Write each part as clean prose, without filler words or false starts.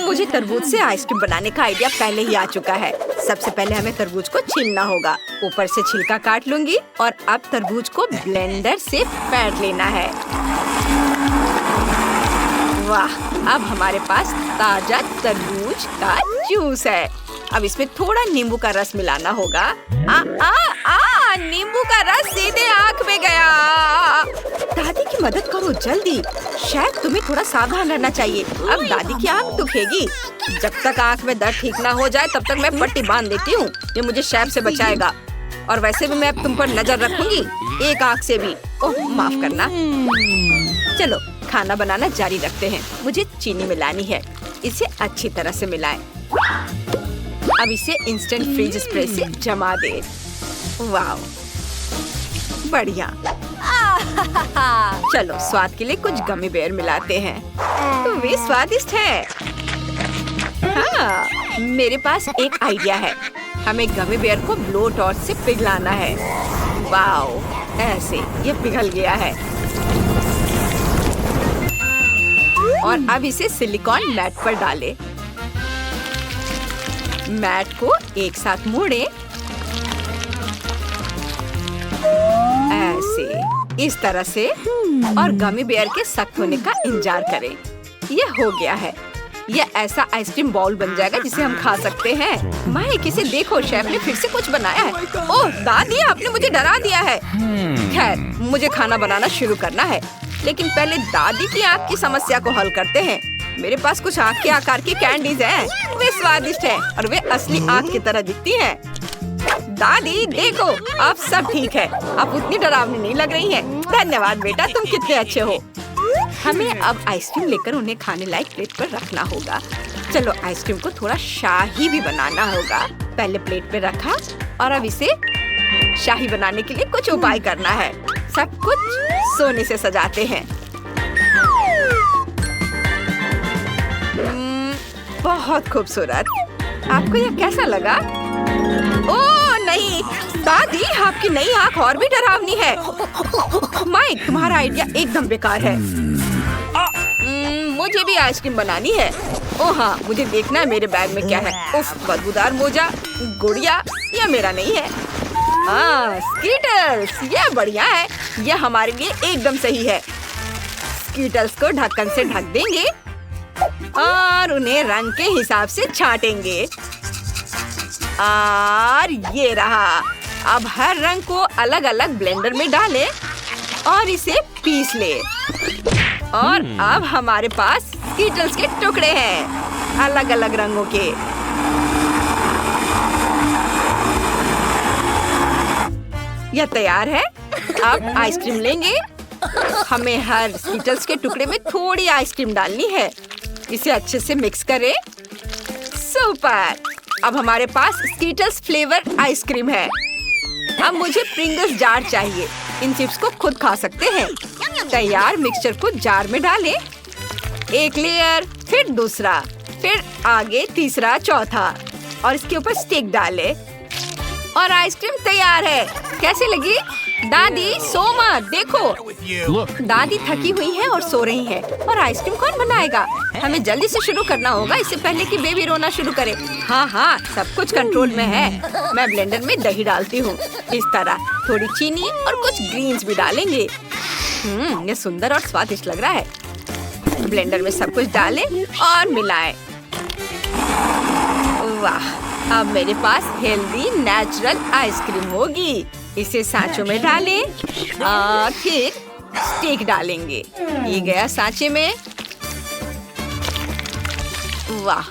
मुझे तरबूज से आइसक्रीम बनाने का आइडिया पहले ही आ चुका है। सबसे पहले हमें तरबूज को छीलना होगा। ऊपर से छिलका काट लूंगी और अब तरबूज को ब्लेंडर से फेंट लेना है। वाह, अब हमारे पास ताजा तरबूज का जूस है। अब इसमें थोड़ा नींबू का रस मिलाना होगा। नींबू का रस सीधे आँख में गया। दादी की मदद करो जल्दी। शायद तुम्हें थोड़ा सावधान रहना चाहिए। अब दादी की आँख दुखेगी। जब तक आँख में दर्द ठीक ना हो जाए तब तक मैं पट्टी बांध देती हूँ। ये मुझे शैप से बचाएगा। और वैसे भी मैं अब तुम पर नजर रखूंगी, एक आँख से भी। ओह माफ करना। चलो खाना बनाना जारी रखते हैं। मुझे चीनी मिलानी है। इसे अच्छी तरह से मिलाएं। अब इसे इंस्टेंट फ्रीज स्प्रे से जमा दे। वाह, बढ़िया। चलो स्वाद के लिए कुछ गमी बेयर मिलाते हैं। तो वे स्वादिष्ट है। हाँ, मेरे पास एक आइडिया है। हमें गमी बेयर को ब्लो टॉर्च से पिघलाना है। वाह, ऐसे ये पिघल गया है। और अब इसे सिलिकॉन मैट पर डालें। मैट को एक साथ मोड़ें। ऐसे, इस तरह से, और गमी बेयर के सख्त होने का इंतजार करें। ये हो गया है। ये ऐसा आइसक्रीम बाउल बन जाएगा जिसे हम खा सकते हैं। माइक, इसे देखो, शेफ ने फिर से कुछ बनाया है। ओह दादी, आपने मुझे डरा दिया है। खैर, मुझे खाना बनाना शुरू करना है, लेकिन पहले दादी की आँख की समस्या को हल करते हैं। मेरे पास कुछ आँख के आकार की कैंडीज हैं। वे स्वादिष्ट हैं और वे असली आँख की तरह दिखती हैं। दादी देखो, अब सब ठीक है। आप उतनी डरावनी नहीं लग रही हैं। धन्यवाद बेटा, तुम कितने अच्छे हो। हमें अब आइसक्रीम लेकर उन्हें खाने लायक प्लेट पर रखना होगा। चलो आइसक्रीम को थोड़ा शाही भी बनाना होगा। पहले प्लेट पे रखा और अब इसे शाही बनाने के लिए कुछ उपाय करना है। सब कुछ सोने से सजाते हैं। बहुत खूबसूरत। आपको यह कैसा लगा? ओह नहीं दादी, आपकी नई आँख और भी डरावनी है। माइक, तुम्हारा आइडिया एकदम बेकार है। मुझे भी आइसक्रीम बनानी है। ओह हाँ, मुझे देखना है मेरे बैग में क्या है। उफ, बदबूदार मोजा, गुड़िया, यह मेरा नहीं है। स्कीटल्स, यह बढ़िया है। यह हमारे लिए एकदम सही है। स्कीटल्स को ढक्कन से ढक देंगे और उन्हें रंग के हिसाब से छांटेंगे। और ये रहा। अब हर रंग को अलग अलग ब्लेंडर में डालें और इसे पीस ले। और अब हमारे पास स्कीटल्स के टुकड़े हैं, अलग अलग रंगों के। यह तैयार है। अब आइसक्रीम लेंगे। हमें हर स्कीटल्स के टुकड़े में थोड़ी आइसक्रीम डालनी है। इसे अच्छे से मिक्स करें। सुपर! अब हमारे पास स्कीटल्स फ्लेवर आइसक्रीम है। अब मुझे प्रिंगल्स जार चाहिए। इन चिप्स को खुद खा सकते हैं। तैयार मिक्सचर को जार में डालें। एक लेयर, फिर दूसरा, फिर आगे तीसरा, चौथा, और इसके ऊपर स्टिक डालें। और आइसक्रीम तैयार है। कैसी लगी? दादी सो मत, देखो दादी थकी हुई है और सो रही है। और आइसक्रीम कौन बनाएगा? हमें जल्दी से शुरू करना होगा, इससे पहले कि बेबी रोना शुरू करे। हाँ हाँ, सब कुछ कंट्रोल में है। मैं ब्लेंडर में दही डालती हूँ। इस तरह थोड़ी चीनी और कुछ ग्रीन्स भी डालेंगे। ये सुंदर और स्वादिष्ट लग रहा है। ब्लेंडर में सब कुछ डालें और मिलाएं। वाह, अब मेरे पास हेल्दी नेचुरल आइसक्रीम होगी। इसे सांचों में डालें और फिर स्टिक डालेंगे। ये गया सांचे में। वाह,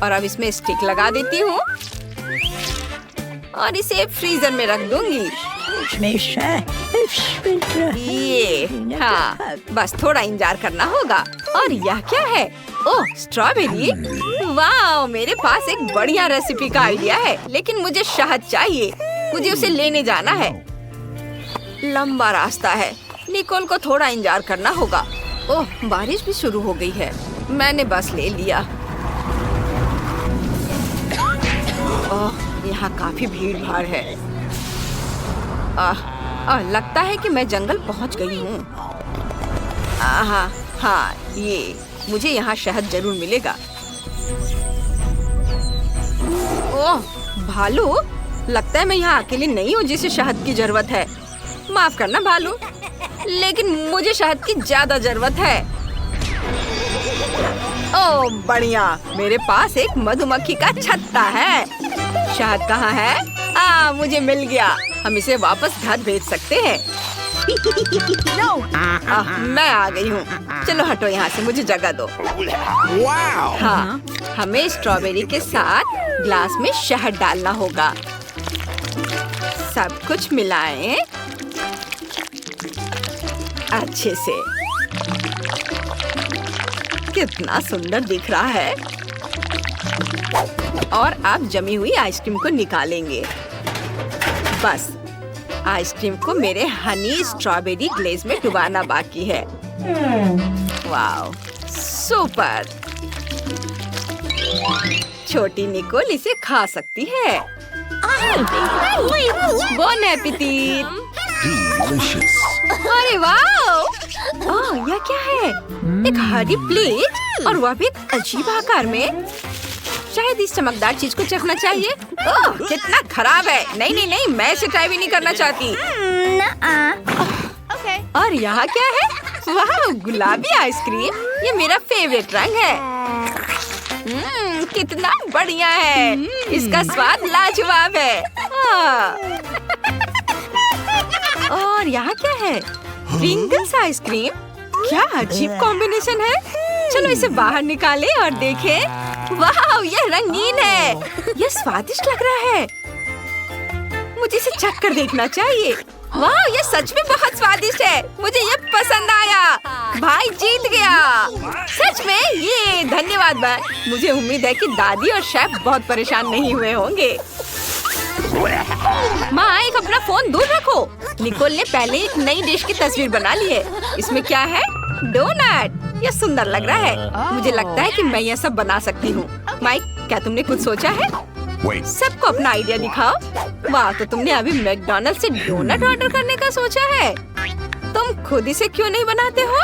और अब इसमें स्टिक लगा देती हूँ और इसे फ्रीजर में रख दूंगी। ये हाँ, बस थोड़ा इंतजार करना होगा। और यह क्या है? ओह, स्ट्रॉबेरी। वाह, मेरे पास एक बढ़िया रेसिपी का आइडिया है, लेकिन मुझे शहद चाहिए। मुझे उसे लेने जाना है। लंबा रास्ता है। निकोल को थोड़ा इंतजार करना होगा। ओह, बारिश भी शुरू हो गई है। मैंने बस ले लिया। ओह, यहाँ काफी भीड़ भाड़ है। लगता है कि मैं जंगल पहुँच गई हूँ। हाँ, ये मुझे यहाँ शहद जरूर मिलेगा। ओह भालू, लगता है मैं यहाँ अकेली नहीं हूँ जिसे शहद की जरूरत है। माफ करना भालू, लेकिन मुझे शहद की ज्यादा जरूरत है। ओह बढ़िया, मेरे पास एक मधुमक्खी का छत्ता है। शहद कहाँ है? मुझे मिल गया। हम इसे वापस घर भेज सकते हैं। मैं आ गई हूँ। चलो हटो यहाँ से, मुझे जगह दो। हाँ, हमें स्ट्रॉबेरी के साथ ग्लास में शहद डालना होगा। सब कुछ मिलाएं अच्छे से। कितना सुंदर दिख रहा है। और अब जमी हुई आइसक्रीम को निकालेंगे। बस आइसक्रीम को मेरे हनी स्ट्रॉबेरी ग्लेज में डुबाना बाकी है। Wow, super. छोटी निकोल इसे खा सकती है। Bone appétit. अरे वाओ, यह क्या है? एक हरी प्लेट और वह भी एक अजीब आकार में। शायद इस चमकदार चीज को चखना चाहिए। ओह, कितना खराब है। नहीं नहीं नहीं, मैं इसे ट्राई भी नहीं करना चाहती। और यहाँ क्या है? वाह, गुलाबी आइसक्रीम। ये मेरा फेवरेट रंग है। कितना बढ़िया है। इसका स्वाद लाजवाब है। और यहाँ क्या है? Pringles ice cream. क्या अजीब कॉम्बिनेशन है। चलो इसे बाहर निकालें और देखें। वाह, यह रंगीन है। यह स्वादिष्ट लग रहा है। मुझे इसे चख कर देखना चाहिए। वाह, यह सच में बहुत स्वादिष्ट है। मुझे यह पसंद आया। भाई जीत गया। सच में, ये धन्यवाद बहन। मुझे उम्मीद है कि दादी और शेफ बहुत परेशान नहीं हुए होंगे। माँ, एक अपना फोन दूर रखो। निकोल ने पहले एक नई डिश की तस्वीर बना ली है। इसमें क्या है? डोनट। यह सुंदर लग रहा है। मुझे लगता है कि मैं यह सब बना सकती हूँ। माइक, क्या तुमने कुछ सोचा है? सबको अपना आइडिया दिखाओ। वाह, तो तुमने अभी मैकडॉनल्ड से डोनट ऑर्डर करने का सोचा है। तुम खुद इसे क्यों नहीं बनाते हो?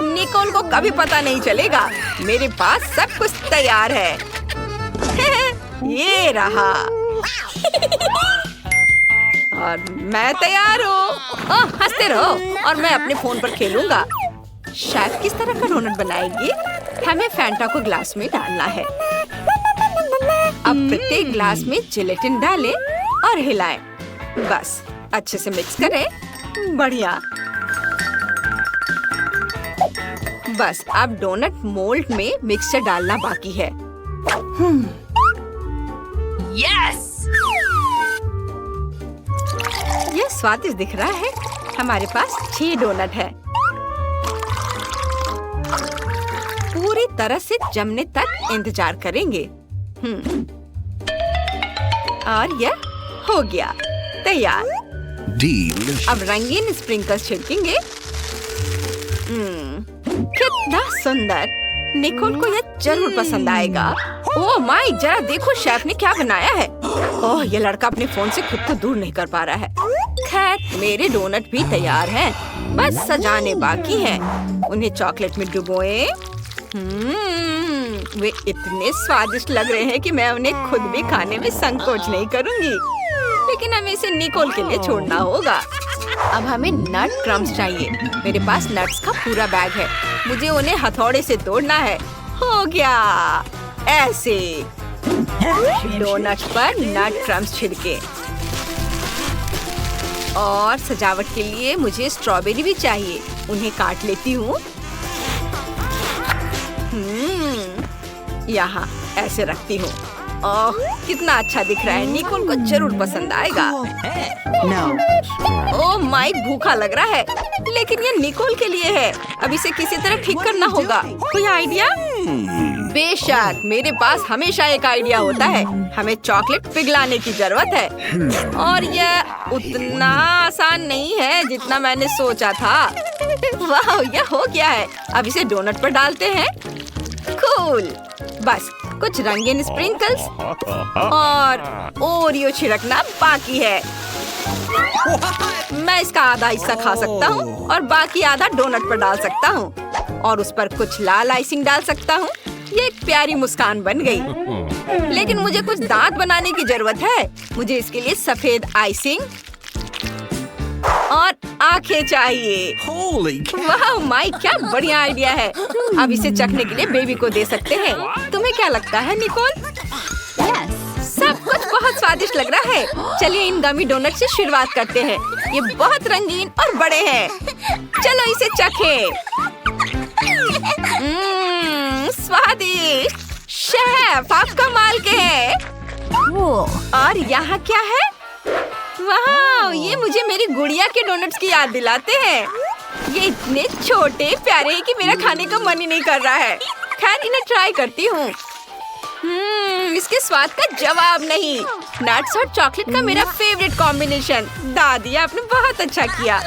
निकोल को कभी पता नहीं चलेगा। मेरे पास सब कुछ तैयार है। ये रहा। और मैं तैयार हूँ। हंसते रहो और मैं अपने फोन पर खेलूंगा। शेफ किस तरह का डोनट बनाएगी? हमें फैंटा को ग्लास में डालना है। अब प्रत्येक ग्लास में जेलेटिन डालें और हिलाएं। बस अच्छे से मिक्स करें। बढ़िया। बस अब डोनट मोल्ड में मिक्सचर डालना बाकी है। यस! यह स्वादिष्ट दिख रहा है। हमारे पास 6 डोनट है। पूरी तरह से जमने तक इंतजार करेंगे। और यह हो गया तैयार। अब रंगीन स्प्रिंकल्स छिड़केंगे। कितना सुंदर। निकोल को यह जरूर पसंद आएगा। ओह माय, जरा देखो शेफ ने क्या बनाया है। ओह, यह लड़का अपने फोन से खुद को दूर नहीं कर पा रहा है। खैर, मेरे डोनट भी तैयार हैं। बस सजाने बाकी हैं। उन्हें चॉकलेट में डुबोएं। वे इतने स्वादिष्ट लग रहे हैं कि मैं उन्हें खुद भी खाने में संकोच नहीं करूंगी। लेकिन हमें इसे निकोल के लिए छोड़ना होगा। अब हमें नट क्रम्स चाहिए। मेरे पास नट्स का पूरा बैग है। मुझे उन्हें हथौड़े से तोड़ना है। हो गया। ऐसे डोनट पर नट क्रम्स छिड़के। और सजावट के लिए मुझे स्ट्रॉबेरी भी चाहिए। उन्हें काट लेती हूँ। यहाँ ऐसे रखती हूँ। ओह, कितना अच्छा दिख रहा है। निकोल को जरूर पसंद आएगा। ओह माय, भूखा लग रहा है। लेकिन ये निकोल के लिए है। अब इसे किसी तरह ठीक करना होगा। कोई आइडिया? बेशक, मेरे पास हमेशा एक आइडिया होता है। हमें चॉकलेट पिघलाने की जरूरत है। और यह उतना आसान नहीं है जितना मैंने सोचा था। वाह, यह हो गया है। अब इसे डोनट पर डालते हैं। कूल। बस कुछ रंगीन स्प्रिंकल्स और ओरियो छिड़कना बाकी है। मैं इसका आधा हिस्सा खा सकता हूँ और बाकी आधा डोनट पर डाल सकता हूँ। और उस पर कुछ लाल आइसिंग डाल सकता हूँ। ये एक प्यारी मुस्कान बन गई। लेकिन मुझे कुछ दांत बनाने की जरूरत है। मुझे इसके लिए सफेद आइसिंग और आंखें चाहिए। वाह माइक, क्या बढ़िया आइडिया है। अब इसे चखने के लिए बेबी को दे सकते हैं। तुम्हें क्या लगता है निकोल? सब कुछ बहुत स्वादिष्ट लग रहा है। चलिए इन गमी डोनट से शुरुआत करते हैं। ये बहुत रंगीन और बड़े हैं। चलो इसे चखें। स्वादिष्ट। शेफ, आप कमाल के हैं। और यहाँ क्या है? वाह, ये मुझे मेरी गुड़िया के डोनट्स की याद दिलाते हैं। ये इतने छोटे प्यारे हैं कि मेरा खाने का मन ही नहीं कर रहा है। खैर इन्हें ट्राई करती हूँ। इसके स्वाद का जवाब नहीं। नट्स और चॉकलेट का मेरा फेवरेट कॉम्बिनेशन। दादी आपने बहुत अच्छा किया।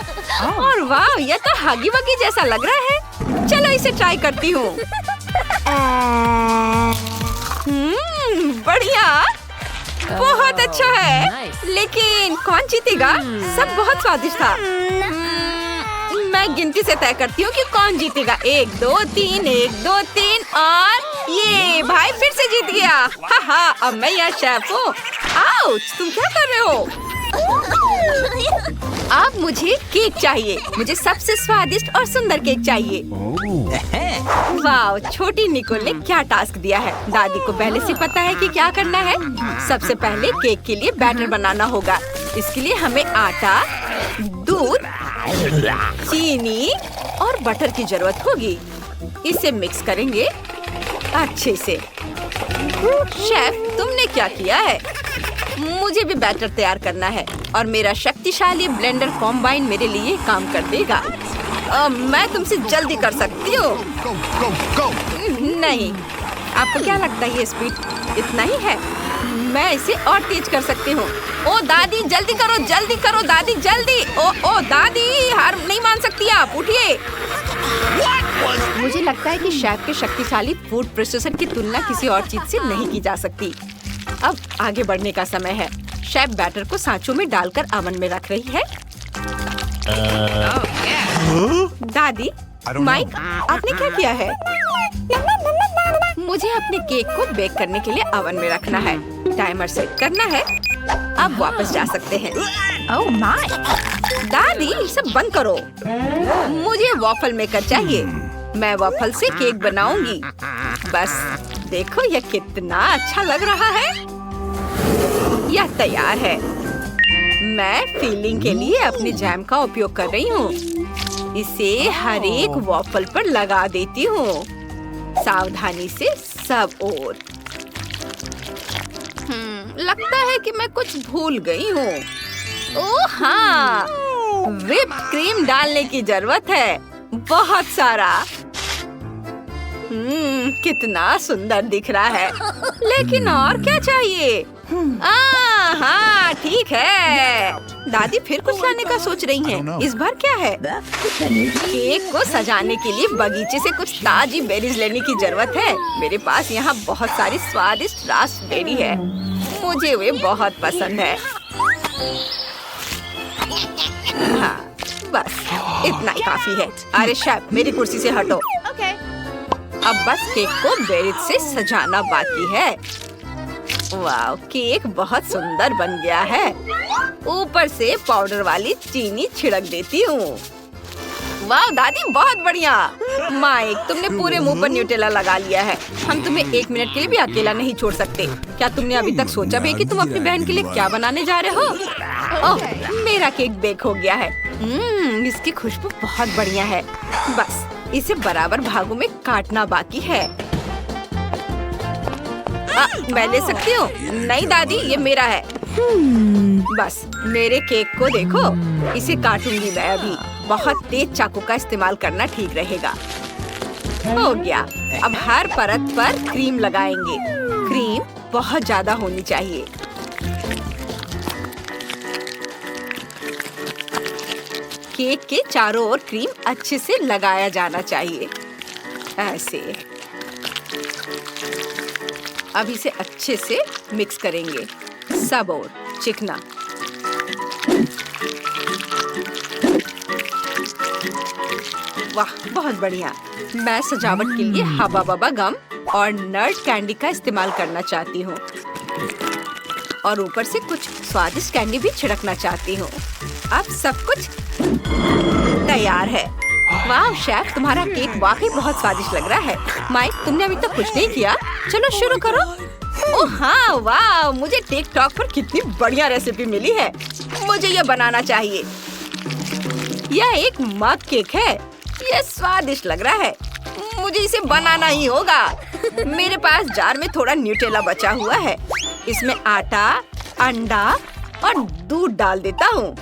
और वाह, यह तो हगी वगी जैसा लग रहा है। चलो इसे ट्राई करती हूँ। बढ़िया, बहुत अच्छा है। लेकिन कौन जीतेगा? सब बहुत स्वादिष्ट था। मैं गिनती से तय करती हूँ कि कौन जीतेगा। 1 2 3, 1 2 3 और ये भाई फिर से जीत गया। हाँ, अब मैं यहाँ शेफ हूँ। आउच, तुम क्या कर रहे हो? अब मुझे केक चाहिए। मुझे सबसे स्वादिष्ट और सुंदर केक चाहिए। वाह, छोटी निकोल ने क्या टास्क दिया है। दादी को पहले से पता है कि क्या करना है। सबसे पहले केक के लिए बैटर बनाना होगा। इसके लिए हमें आटा, दूध, चीनी और बटर की जरूरत होगी। इसे मिक्स करेंगे अच्छे से। शेफ, तुमने क्या किया है? मुझे भी बैटर तैयार करना है और मेरा शक्तिशाली ब्लेंडर कॉम्बाइन मेरे लिए काम कर देगा। मैं तुमसे जल्दी कर सकती हूँ। नहीं, आपको क्या लगता है ये स्पीड इतना ही है? मैं इसे और तेज कर सकती हूँ। ओ दादी, जल्दी करो दादी, जल्दी। ओ दादी, हार नहीं मान सकती आप, उठिए। मुझे लगता है कि शेफ के शक्तिशाली फूड प्रोसेसर की तुलना किसी और चीज से नहीं की जा सकती। अब आगे बढ़ने का समय है। शेफ बैटर को सांचों में डालकर ओवन में रख रही है। दादी, माइक, आपने क्या किया है? मुझे अपने केक को बेक करने के लिए ओवन में रखना है। टाइमर सेट करना है। अब वापस जा सकते हैं। Oh my! दादी, सब बंद करो। मुझे वॉफल मेकर चाहिए। मैं वॉफल से केक बनाऊंगी। बस देखो यह कितना अच्छा लग रहा है। यह तैयार है। मैं फिलिंग के लिए अपने जैम का उपयोग कर रही हूँ। इसे हर एक वॉफल पर लगा देती हूँ, सावधानी से सब ओर। लगता है कि मैं कुछ भूल गई हूँ। ओह हाँ, व्हिप क्रीम डालने की जरूरत है, बहुत सारा। कितना सुंदर दिख रहा है। लेकिन और क्या चाहिए? हाँ, ठीक है। दादी फिर कुछ लाने का सोच रही हैं। इस बार क्या है? केक को सजाने के लिए बगीचे से कुछ ताजी बेरीज लेने की जरूरत है। मेरे पास यहाँ बहुत सारी स्वादिष्ट रास्पबेरी है। मुझे वे बहुत पसंद है। हाँ, बस इतना ही काफी है। अरे शेफ, मेरी कुर्सी से हटो। अब बस केक को बेरीज से सजाना बाकी है। वाह, केक बहुत सुंदर बन गया है। ऊपर से पाउडर वाली चीनी छिड़क देती हूँ। वाह दादी, बहुत बढ़िया। माइक, तुमने पूरे मुंह पर न्यूटेला लगा लिया है। हम तुम्हें 1 मिनट के लिए भी अकेला नहीं छोड़ सकते। क्या तुमने अभी तक सोचा भी कि तुम अपनी बहन के लिए क्या बनाने जा रहे हो? ओह, मेरा केक बेक हो गया है। इसकी खुशबू बहुत बढ़िया है। बस इसे बराबर भागों में काटना बाकी है। मैं ले सकती हूँ? नहीं दादी, ये मेरा है। बस मेरे केक को देखो। इसे काटूंगी मैं अभी। बहुत तेज चाकू का इस्तेमाल करना ठीक रहेगा। हो गया। अब हर परत पर क्रीम लगाएंगे। क्रीम बहुत ज्यादा होनी चाहिए। केक के चारों ओर क्रीम अच्छे से लगाया जाना चाहिए, ऐसे। अब इसे अच्छे से मिक्स करेंगे, सब ओर चिकना। वाह, बहुत बढ़िया। मैं सजावट के लिए हवा बबा गम और नट कैंडी का इस्तेमाल करना चाहती हूँ और ऊपर से कुछ स्वादिष्ट कैंडी भी छिड़कना चाहती हूँ। अब सब कुछ तैयार है। वाह शेफ, तुम्हारा केक वाकई बहुत स्वादिष्ट लग रहा है। माइक, तुमने अभी तक कुछ नहीं किया, चलो शुरू करो। ओह हाँ, वाह, मुझे टिकटॉक पर कितनी बढ़िया रेसिपी मिली है। मुझे ये बनाना चाहिए। यह एक मग केक है। यह स्वादिष्ट लग रहा है। मुझे इसे बनाना ही होगा। मेरे पास जार में थोड़ा न्यूटेला बचा हुआ है। इसमें आटा, अंडा और दूध डाल देता हूँ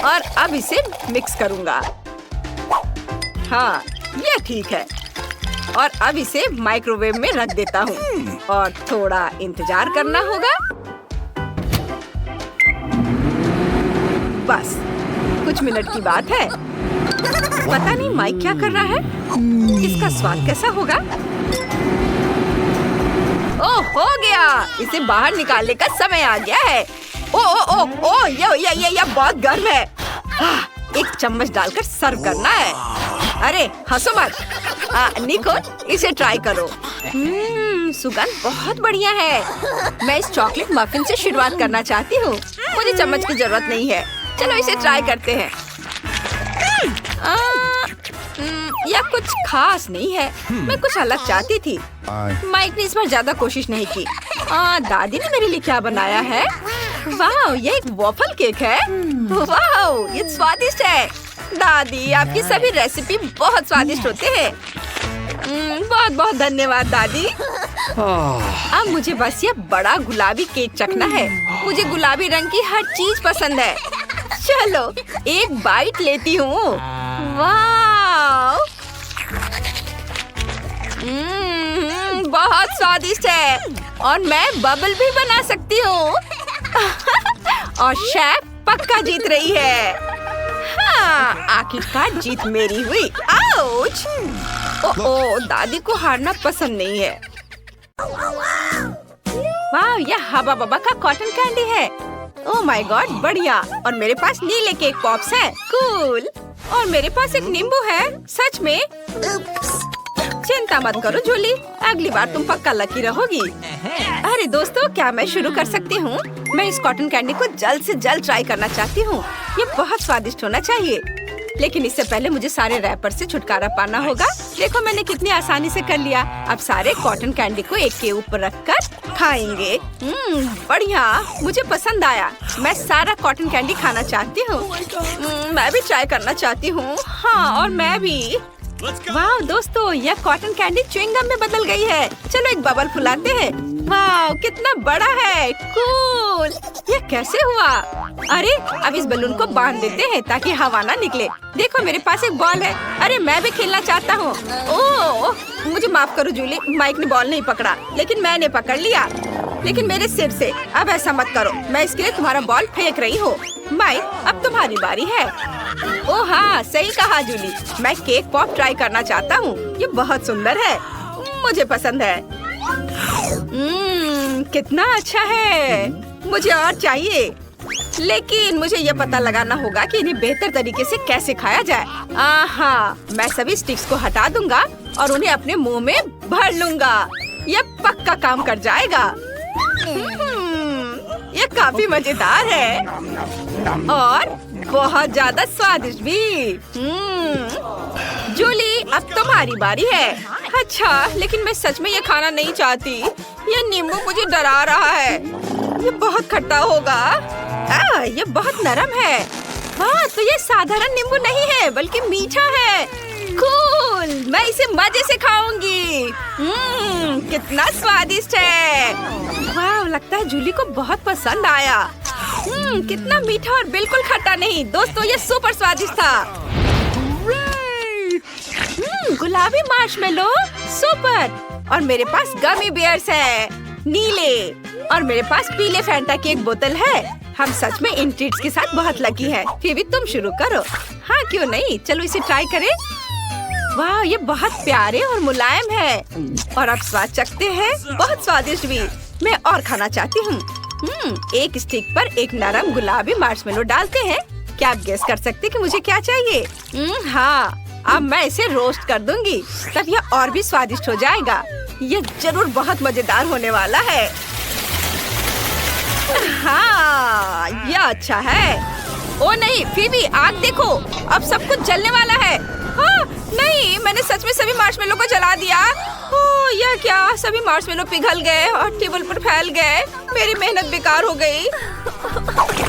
और अब इसे मिक्स करूँगा। हाँ, ये ठीक है। और अब इसे माइक्रोवेव में रख देता हूँ और थोड़ा इंतजार करना होगा। बस कुछ मिनट की बात है। पता नहीं माइक क्या कर रहा है। इसका स्वाद कैसा होगा? ओह, हो गया। इसे बाहर निकालने का समय आ गया है। ओ ओ ओ ओ ये बहुत गर्म है। एक चम्मच डालकर सर्व करना है। अरे हंसो मत। निको, इसे ट्राई करो। सुगंध बहुत बढ़िया है। मैं इस चॉकलेट मफिन से शुरुआत करना चाहती हूँ। मुझे चम्मच की जरूरत नहीं है। चलो इसे ट्राई करते हैं। यह कुछ खास नहीं है। मैं कुछ अलग चाहती थी। माइक ने इस बार ज्यादा कोशिश नहीं की। दादी ने मेरे लिए क्या बनाया है? वाह, ये एक वॉफल केक है। वाह, ये स्वादिष्ट है। दादी, आपकी सभी रेसिपी बहुत स्वादिष्ट होते हैं। बहुत बहुत धन्यवाद दादी। अब मुझे बस ये बड़ा गुलाबी केक चखना है। मुझे गुलाबी रंग की हर चीज पसंद है। चलो एक बाइट लेती हूँ। वाह, बहुत स्वादिष्ट है और मैं बबल भी बना सकती हूँ। और शेफ पक्का जीत रही है। हाँ, आखिरकार जीत मेरी हुई। आउच! ओह, दादी को हारना पसंद नहीं है। वाह, यह हबा बबा का कॉटन कैंडी है। ओह माय गॉड, बढ़िया। और मेरे पास नीले केक पॉप्स हैं। कूल। और मेरे पास एक नींबू है। सच में? चिंता मत करो जूली, अगली बार तुम पक्का लकी रहोगी। अरे दोस्तों, क्या मैं शुरू कर सकती हूँ? मैं इस कॉटन कैंडी को जल्द से जल्द ट्राई करना चाहती हूँ। ये बहुत स्वादिष्ट होना चाहिए। लेकिन इससे पहले मुझे सारे रैपर से छुटकारा पाना होगा। देखो मैंने कितनी आसानी से कर लिया। अब सारे कॉटन कैंडी को एक के ऊपर रखकर खाएंगे। बढ़िया, मुझे पसंद आया। मैं सारा कॉटन कैंडी खाना चाहती हूँ। मैं भी ट्राई करना चाहती हूँ। हाँ, और मैं भी। वाह दोस्तों, यह कॉटन कैंडी च्युइंगम में बदल गई है। चलो एक बबल फुलाते हैं। वाह, कितना बड़ा है। कूल। यह कैसे हुआ? अरे, अब इस बलून को बांध देते हैं ताकि हवा ना निकले। देखो मेरे पास एक बॉल है। अरे मैं भी खेलना चाहता हूँ। ओह, मुझे माफ करो जूली, माइक ने बॉल नहीं पकड़ा, लेकिन मैंने पकड़ लिया। लेकिन मेरे सिर से। अब ऐसा मत करो। मैं इसके लिए तुम्हारा बॉल फेंक रही हूँ। माइक, अब तुम्हारी बारी है। ओह हाँ, सही कहा जूली। मैं केक पॉप ट्राई करना चाहता हूँ। ये बहुत सुंदर है। मुझे पसंद है। कितना अच्छा है। मुझे और चाहिए। लेकिन मुझे ये पता लगाना होगा कि इन्हें बेहतर तरीके से कैसे खाया जाए। मैं सभी स्टिक्स को हटा दूंगा और उन्हें अपने मुंह में भर लूंगा। ये पक्का काम कर जाएगा। ये काफी मजेदार है और बहुत ज्यादा स्वादिष्ट भी। जूली, अब तुम्हारी बारी है। अच्छा, लेकिन मैं सच में ये खाना नहीं चाहती। ये नींबू मुझे डरा रहा है। ये बहुत खट्टा होगा। ये बहुत नरम है। हाँ, तो ये साधारण नींबू नहीं है बल्कि मीठा है। कूल, मैं इसे मजे से खाऊंगी। कितना स्वादिष्ट है। वाह, लगता है जूली को बहुत पसंद आया। कितना मीठा और बिल्कुल खट्टा नहीं। दोस्तों, ये सुपर स्वादिष्ट था। गुलाबी मार्शमेलो, सुपर। और मेरे पास गमी बियर्स है, नीले। और मेरे पास पीले फैंटा की एक बोतल है। हम सच में इन ट्रीट्स के साथ बहुत लकी हैं। फिर भी तुम शुरू करो। हाँ, क्यों नहीं, चलो इसे ट्राई करें। वाह, ये बहुत प्यारे और मुलायम है। और अब स्वाद चखते हैं। बहुत स्वादिष्ट भी। मैं और खाना चाहती हूँ। एक स्टिक पर एक नरम गुलाबी मार्शमेलो डालते हैं। क्या आप गेस कर सकते कि मुझे क्या चाहिए? हाँ, अब मैं इसे रोस्ट कर दूंगी, तब यह और भी स्वादिष्ट हो जाएगा। ये जरूर बहुत मजेदार होने वाला है। हाँ, ये अच्छा है। ओ नहीं फीबी, आग देखो, अब सब कुछ जलने वाला है। हाँ, नहीं, मैंने सच में सभी मार्शमेलो को जला दिया। ओह, यह क्या? सभी मार्शमेलो पिघल गए और टेबल पर फैल गए। मेरी मेहनत बेकार हो गई।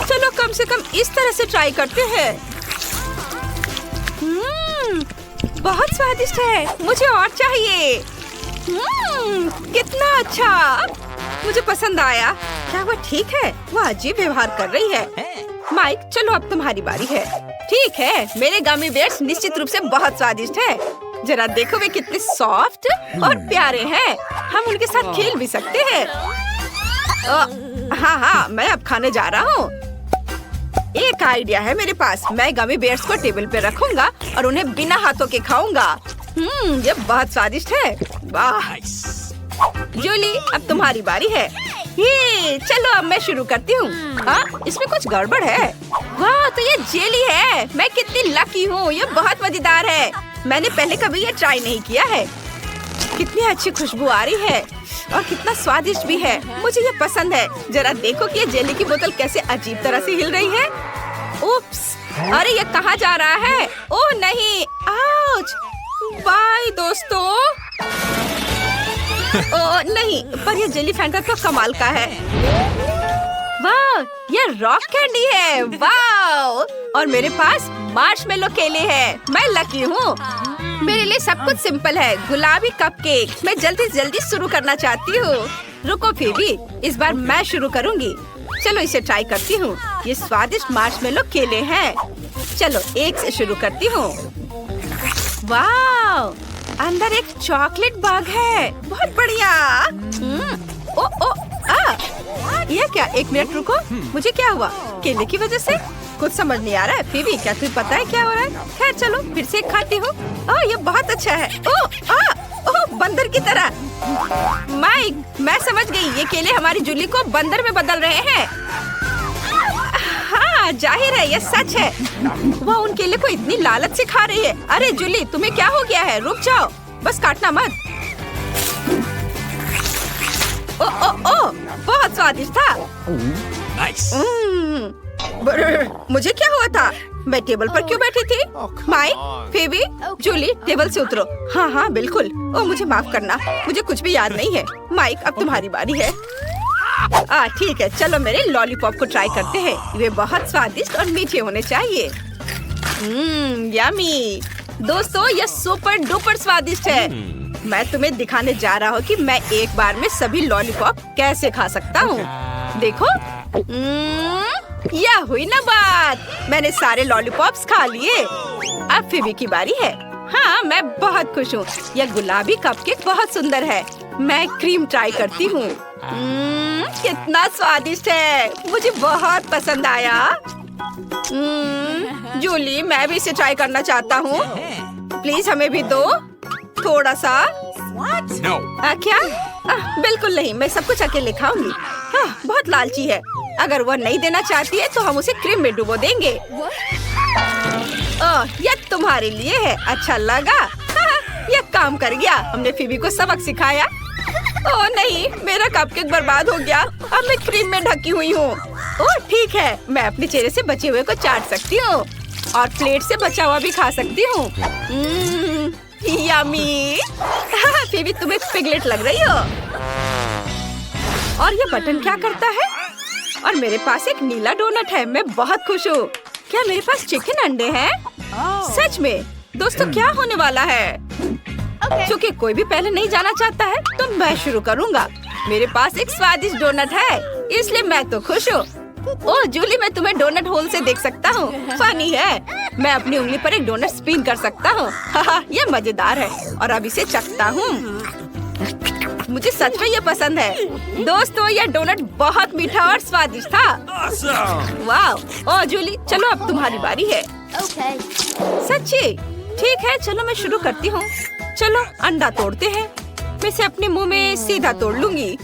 चलो कम से कम इस तरह से ट्राई करते हैं। बहुत स्वादिष्ट है, मुझे और चाहिए। कितना अच्छा, मुझे पसंद आया। क्या वो ठीक है? वो अजीब व्यवहार कर रही है। माइक, चलो अब तुम्हारी बारी है। ठीक है, मेरे गमी बेयर्स निश्चित रूप से बहुत स्वादिष्ट है। जरा देखो वे कितने सॉफ्ट और प्यारे हैं। हम उनके साथ खेल भी सकते हैं। हाँ, मैं अब खाने जा रहा हूँ। एक आइडिया है मेरे पास। मैं गमी बेयर्स को टेबल पे रखूंगा और उन्हें बिना हाथों के खाऊंगा। ये बहुत स्वादिष्ट है। वाह जूली, अब तुम्हारी बारी है। ये चलो अब मैं शुरू करती हूँ। हाँ, इसमें कुछ गड़बड़ है। वाह, तो ये जेली है। मैं कितनी लकी हूँ, ये बहुत मजेदार है। मैंने पहले कभी ये ट्राई नहीं किया है। कितनी अच्छी खुशबू आ रही है और कितना स्वादिष्ट भी है। मुझे ये पसंद है। जरा देखो कि ये जेली की बोतल कैसे अजीब तरह से हिल रही है। उप्स, अरे ये कहाँ जा रहा है? ओह नहीं, आउच! बाय दोस्तों। ओह नहीं, पर ये जेली फैंटा तो कमाल का है। वाह, ये रॉक कैंडी है। वाह, और मेरे पास मार्शमेलो केले हैं। मैं लकी हूँ। मेरे लिए सब कुछ सिंपल है। गुलाबी कपकेक। मैं जल्दी जल्दी शुरू करना चाहती हूँ। रुको फीबी, इस बार मैं शुरू करूँगी। चलो इसे ट्राई करती हूँ। ये स्वादिष्ट मार्शमेलो केले हैं। चलो एक से शुरू करती हूँ। वाह, अंदर एक चॉकलेट बग है। बहुत बढ़िया। ये क्या? एक मिनट रुको, मुझे क्या हुआ? केले की वजह से? कुछ समझ नहीं आ रहा है। फीबी, क्या तुम्हें पता है क्या हो रहा है? खैर चलो फिर से खाती हूँ। ये बहुत अच्छा है। बंदर की तरह। माइक, मैं समझ गई। ये केले हमारी जूली को बंदर में बदल रहे हैं। हाँ, जाहिर है ये सच है। वह उन केले को इतनी लालच से खा रही है। अरे जूली, तुम्हें क्या हो गया है? रुक जाओ, बस काटना मत। ओ, बहुत स्वादिष्ट था। Nice. मुझे क्या हुआ था? मैं टेबल पर क्यों बैठी थी? माइक, फीबी, जूली, टेबल से उतरो। हाँ, बिल्कुल। मुझे माफ करना, मुझे कुछ भी याद नहीं है। माइक, अब तुम्हारी बारी है। ठीक है, चलो मेरे लॉलीपॉप को ट्राई करते हैं। वे बहुत स्वादिष्ट और मीठे होने चाहिए। यम्मी। दोस्तों, ये सुपर डुपर स्वादिष्ट है। मैं तुम्हें दिखाने जा रहा हूँ कि मैं एक बार में सभी लॉलीपॉप कैसे खा सकता हूँ। देखो, यह हुई ना बात। मैंने सारे लॉलीपॉप्स खा लिए। अब फीबी की बारी है। हाँ, मैं बहुत खुश हूँ। यह गुलाबी कपकेक बहुत सुंदर है। मैं क्रीम ट्राई करती हूँ। कितना स्वादिष्ट है, मुझे बहुत पसंद आया। जूली, मैं भी इसे ट्राई करना चाहता हूँ। प्लीज हमें भी दो थोड़ा सा। No. क्या? बिल्कुल नहीं, मैं सब कुछ अकेले खाऊंगी। बहुत लालची है। अगर वह नहीं देना चाहती है तो हम उसे क्रीम में डुबो देंगे। यह तुम्हारे लिए है। अच्छा लगा? यह काम कर गया। हमने फीबी को सबक सिखाया। ओह नहीं, मेरा कपकेक बर्बाद हो गया। अब मैं क्रीम में ढकी हुई हूँ। ओह ठीक है, मैं अपने चेहरे से बचे हुए को चाट सकती हूँ और प्लेट से बचा हुआ भी खा सकती हूँ। यम्मी। फीबी, तुम्हें पिगलेट लग रही हो। और ये बटन क्या करता है? और मेरे पास एक नीला डोनट है। मैं बहुत खुश हूँ। क्या मेरे पास चिकन अंडे हैं? सच में? दोस्तों, क्या होने वाला है? क्योंकि कोई भी पहले नहीं जाना चाहता है तो मैं शुरू करूँगा। मेरे पास एक स्वादिष्ट डोनट है, इसलिए मैं तो खुश हूँ। ओह जूली, मैं तुम्हें डोनट होल से देख सकता हूँ। फनी है। मैं अपनी उंगली पर एक डोनट स्पिन कर सकता हूँ। ये मजेदार है। और अब इसे चखता हूँ। मुझे सच में ये पसंद है। दोस्तों, यह डोनट बहुत मीठा और स्वादिष्ट था। Awesome. वाह। ओह जूली, चलो अब तुम्हारी बारी है। सच्ची? ठीक है, चलो मैं शुरू करती हूँ। चलो अंडा तोड़ते हैं। मैं इसे अपने मुंह में सीधा तोड़ लूंगी।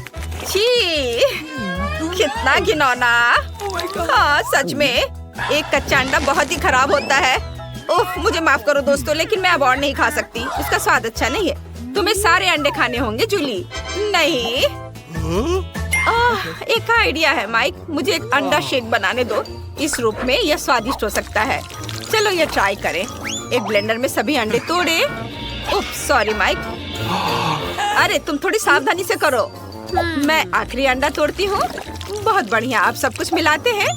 छी, कितना घिनौना। हाँ सच में, एक कच्चा अंडा बहुत ही खराब होता है। ओह मुझे माफ करो दोस्तों, लेकिन मैं अब और नहीं खा सकती। इसका स्वाद अच्छा नहीं है। तुम्हें सारे अंडे खाने होंगे जूली। नहीं। एक आइडिया है माइक, मुझे एक अंडा शेक बनाने दो। इस रूप में यह स्वादिष्ट हो सकता है। चलो ये ट्राई करें। एक ब्लेंडर में सभी अंडे तोड़े। उप्स, सॉरी माइक। अरे तुम थोड़ी सावधानी से करो। मैं आखिरी अंडा तोड़ती हूँ। बहुत बढ़िया, आप सब कुछ मिलाते हैं।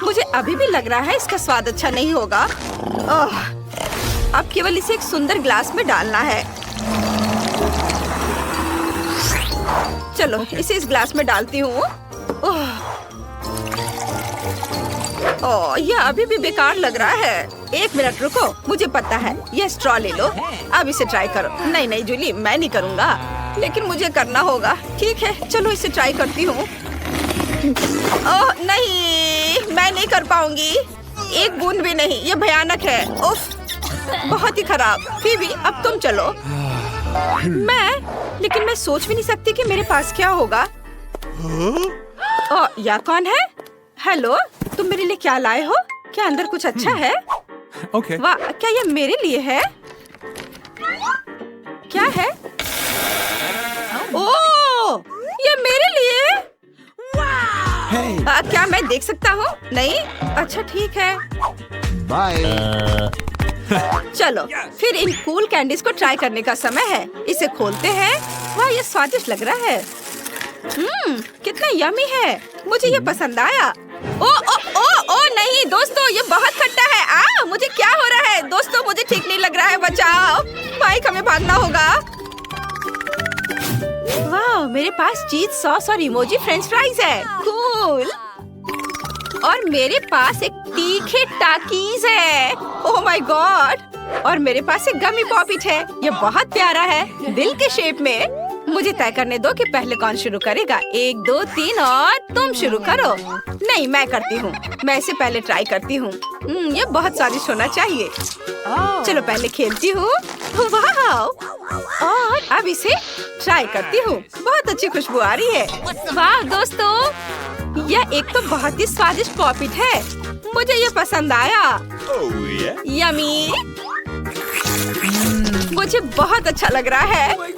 मुझे अभी भी लग रहा है इसका स्वाद अच्छा नहीं होगा। अब केवल इसे एक सुंदर ग्लास में डालना है। चलो इसे इस ग्लास में डालती हूँ। यह अभी भी बेकार लग रहा है। एक मिनट रुको, मुझे पता है। यह स्ट्रॉ ले लो। अब इसे ट्राई करो। नहीं नहीं जूली, मैं नहीं करूँगा, लेकिन मुझे करना होगा। ठीक है, चलो इसे ट्राई करती हूँ। ओह नहीं, मैं नहीं कर पाऊंगी। एक बूंद भी नहीं, ये भयानक है। उफ, बहुत ही खराब। फिर अब तुम चलो। लेकिन मैं सोच भी नहीं सकती कि मेरे पास क्या होगा। यह कौन है? हेलो, तुम मेरे लिए क्या लाए हो? क्या अंदर कुछ अच्छा है? Okay. वाह, क्या यह मेरे लिए है? क्या है? ओह, ये मेरे लिए? Hey. क्या मैं देख सकता हूँ? नहीं? अच्छा ठीक है। बाय। चलो फिर इन कूल कैंडीज को ट्राई करने का समय है। इसे खोलते हैं। वाह, ये स्वादिष्ट लग रहा है। कितना यमी है। मुझे ये पसंद आया। ओ ओ ओ ओ नहीं दोस्तों, ये बहुत खट्टा है। मुझे क्या हो रहा है? दोस्तों मुझे ठीक नहीं लग रहा है, बचाओ। माइक, हमें भागना होगा। वाह, मेरे पास चीज सॉस और इमोजी फ्रेंच फ्राइज है। कूल। और मेरे पास एक तीखे टाकीज है। Oh my God. और मेरे पास एक गमी पॉपिट है। ये बहुत प्यारा है, दिल के शेप में। मुझे तय करने दो कि पहले कौन शुरू करेगा। 1 2 3 और तुम शुरू करो। नहीं, मैं करती हूँ। मैं इसे पहले ट्राई करती हूँ। ये बहुत स्वादिष्ट होना चाहिए। चलो पहले खेलती हूँ। वाह, और अब इसे ट्राई करती हूँ। बहुत अच्छी खुशबू आ रही है। वाह दोस्तों, यह एक तो बहुत ही स्वादिष्ट पॉपिट है। मुझे ये पसंद आया। Oh yeah. यमी। मुझे बहुत अच्छा लग रहा है।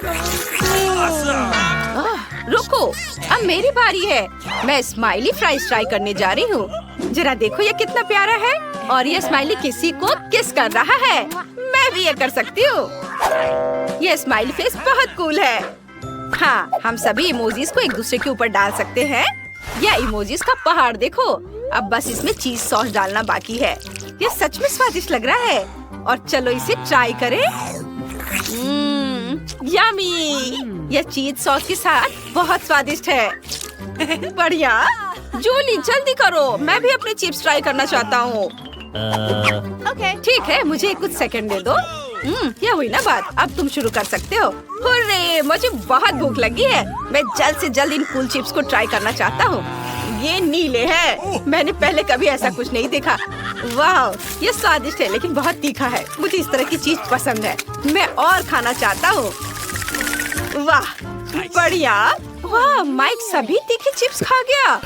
रुको, अब मेरी बारी है। मैं स्माइली फ्राइज ट्राई करने जा रही हूँ। जरा देखो ये कितना प्यारा है। और ये स्माइली किसी को किस कर रहा है। मैं भी ये कर सकती हूँ। ये स्माइली फेस बहुत कूल है। हाँ, हम सभी इमोजीज को एक दूसरे के ऊपर डाल सकते हैं। यह इमोजीज का पहाड़ देखो। अब बस इसमें चीज सॉस डालना बाकी है। ये सच में स्वादिष्ट लग रहा है। और चलो इसे ट्राई करें। यमी। यह चीज सॉस के साथ बहुत स्वादिष्ट है। बढ़िया। जूली जल्दी करो, मैं भी अपने चिप्स ट्राई करना चाहता हूँ। ठीक है, मुझे कुछ सेकंड दे दो। यह हुई ना बात। अब तुम शुरू कर सकते हो। हुर्रे, मुझे बहुत भूख लगी है। मैं जल्द से जल्द इन कूल चिप्स को ट्राई करना चाहता हूँ। ये नीले हैं। मैंने पहले कभी ऐसा कुछ नहीं देखा। वाह, ये स्वादिष्ट है लेकिन बहुत तीखा है। मुझे इस तरह की चीज पसंद है। मैं और खाना चाहता हूँ। वाह, बढ़िया। वाह, माइक सभी तीखी चिप्स खा गया।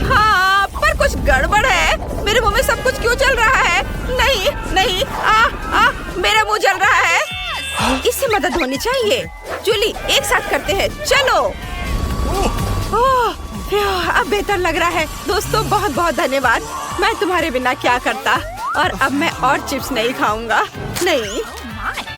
हाँ, पर कुछ गड़बड़ है। मेरे मुंह में सब कुछ क्यों जल रहा है? नहीं नहीं, मेरा मुंह जल रहा है। इससे मदद होनी चाहिए। जूली, एक साथ करते हैं। चलो। अब बेहतर लग रहा है। दोस्तों बहुत बहुत धन्यवाद। मैं तुम्हारे बिना क्या करता। और अब मैं और चिप्स नहीं खाऊंगा। नहीं।